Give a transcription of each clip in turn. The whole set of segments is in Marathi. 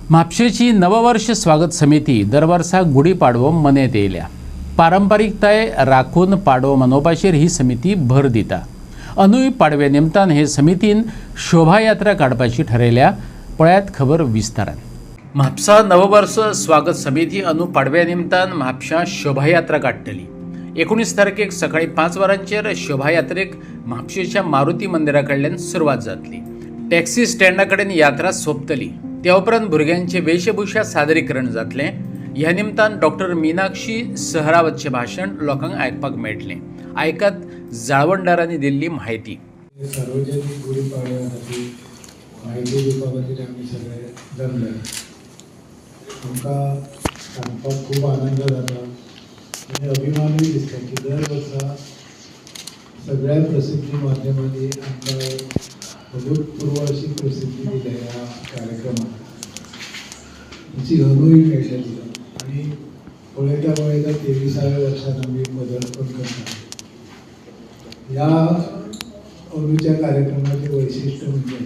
म्हापशेची नववर्ष स्वागत समिती दरवर्सा गुढीपाडवो मनयत येयल्या. पारंपारीकताय राखून पाडवो मनोवपाचेर ही समिती भर दिता. अंदूय पाडव्या निमतान हे समितीन शोभायात्रा काडपाची ठरयल्या. पळयात खबर विस्तारान. म्हापसा नववर्ष स्वागत समिती अंदू पाडव्या निमतान म्हापशा शोभायात्रा काडटली. 19 तारखेक सकाळी 5 वरांचेर शोभायात्रेक म्हापशेच्या मारुती मंदिरा कडल्यान सुरवात जातली. टॅक्सी स्टँडा कडेन यात्रा सोंपतली. त्या उपरांत भुरग्यांचे वेशभूषा सादरीकरण जातले. ह्या निमतान डॉक्टर मीनाक्षी सहरावतचे भाशण लोकांक आयकपाक मेळटले. आयकात जाळवणदारांनी दिल्ली म्हायती. सार्वजनिक गुढीपाडव्या खातीर म्हायती दिवपा खातीर आमी सगळे जमले. आमकां सांगपाक खूब आनंद जाता आनी अभिमानूय दिसता की दर वर्सा सगळ्या प्रसिद्धी माध्यमांनी आमकां अभूतपूर्व अशी प्रसिद्धी दिल्या ह्या कार्यक्रमाक. ताची हनूय मेळटली आनी पळयता 23व्या वर्सान आमी पदार्पण करता. ह्या अंदूच्या कार्यक्रमाचें वैशिष्ट्य म्हणजे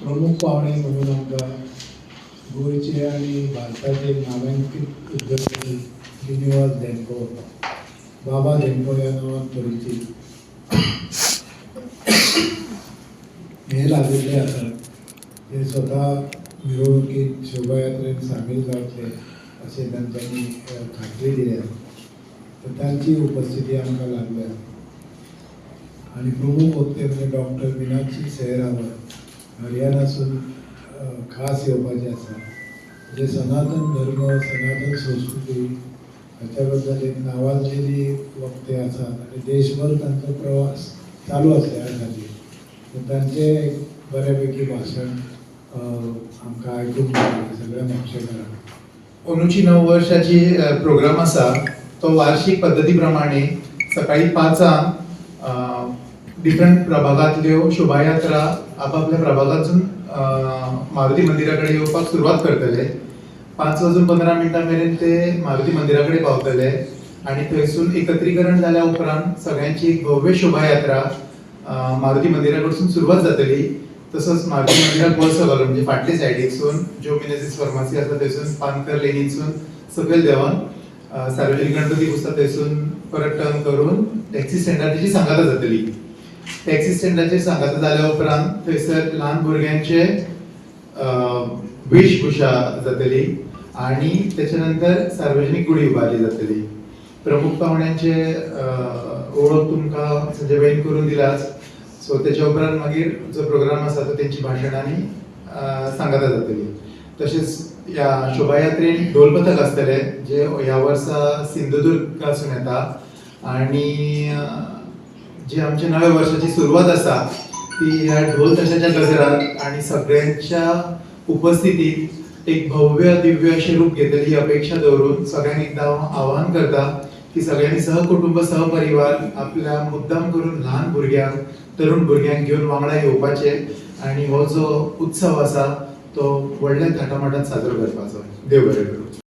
प्रमुख पावणे म्हणून आमकां गोंयचे आनी भारताचे नामांकीत उद्योगपती श्रीनिवास धेंको, बाबा धेंको ह्या नांवान परिचीत हे लागिल्ले आसात. ते स्वता मिरवणुकीत शोभायात्रेत सामील जावचे अशें तांच्यांनी खात्री दिल्या. तर तांची उपस्थिती आमकां लागल्या. आनी प्रमुख वक्ते म्हणजे डॉक्टर मीनाक्षी सहरावत हरियाणासून खास येवपाचे आसा. जे सनातन धर्म सनातन संस्कृती हाच्या बद्दल एक नावाजलेली वक्ते आसात आनी देशभर तांचो प्रवास चालू आसा ह्या खातीर. तर तांचें एक बऱ्यापैकी भाशण आमकां आयकूंक मेळटलें सगळ्या म्हापशेकारांक. अंदूची नववर्षाची प्रोग्राम आसा तो वार्षिक पद्धती प्रमाणे सकाळी 5 डिफरंट प्रभागांतल्यो शोभायात्रा आपापल्या प्रभागांतसून मारुती मंदिरा कडेन येवपाक सुरवात करतले. 5:15 मेरेन ते मारुती मंदिरा कडेन पावतले आनी थंयसून एकत्रीकरण जाल्या उपरांत सगळ्यांची एक भव्य शोभायात्रा मारुती मंदिरा कडसून सुरवात जातली. तसोच मारुती मंदिराक बसो घालून म्हणजे फाटले सायडीकसून जो मिनेझिस फार्मासी आसा थंयसून पानकर लेनीसून सकयल देंवन सार्वजनीक गणपती बसता थंयसून परत टर्न करून टॅक्सी स्टँडार तेची सांगाता जातली. टॅक्सी स्टँडाचेर सांगाता जाल्या उपरांत थंयसर ल्हान भुरग्यांचे वेशभूषा जातली आनी तेच्या नंतर सार्वजनीक गुढी उबारली जातली. प्रमुख पाहुण्यांचे ओळख तुमकां संजयबाईन करून दिलाच. सो तेच्या उपरांत मागीर जो प्रोग्राम आसा तो तेंची भाशणांनी सांगाता जातली. तशेंच ह्या शोभायात्रेन ढोल पथक आसतले जे ह्या वर्सा सिंधुदुर्गासून येता आनी जी आमच्या नव्या वर्षाची सुरवात आसा ती ह्या ढोल ताशाच्या गजरात आनी सगळ्यांच्या उपस्थितीत एक भव्य दिव्य अशें रूप घेतली ही अपेक्षा दवरून सगळ्यांक एकदां हांव आवाहन करता की सगळ्यांनी सहकुटुंब सहपरिवार आपल्या मुद्दाम करून ल्हान भुरग्यांक तरुण भुरग्यांक घेवन वांगडा येवपाचे आनी हो जो उत्सव आसा तो व्हडल्या थाटामाटात साजरो करपाचो. देव बरें करूं.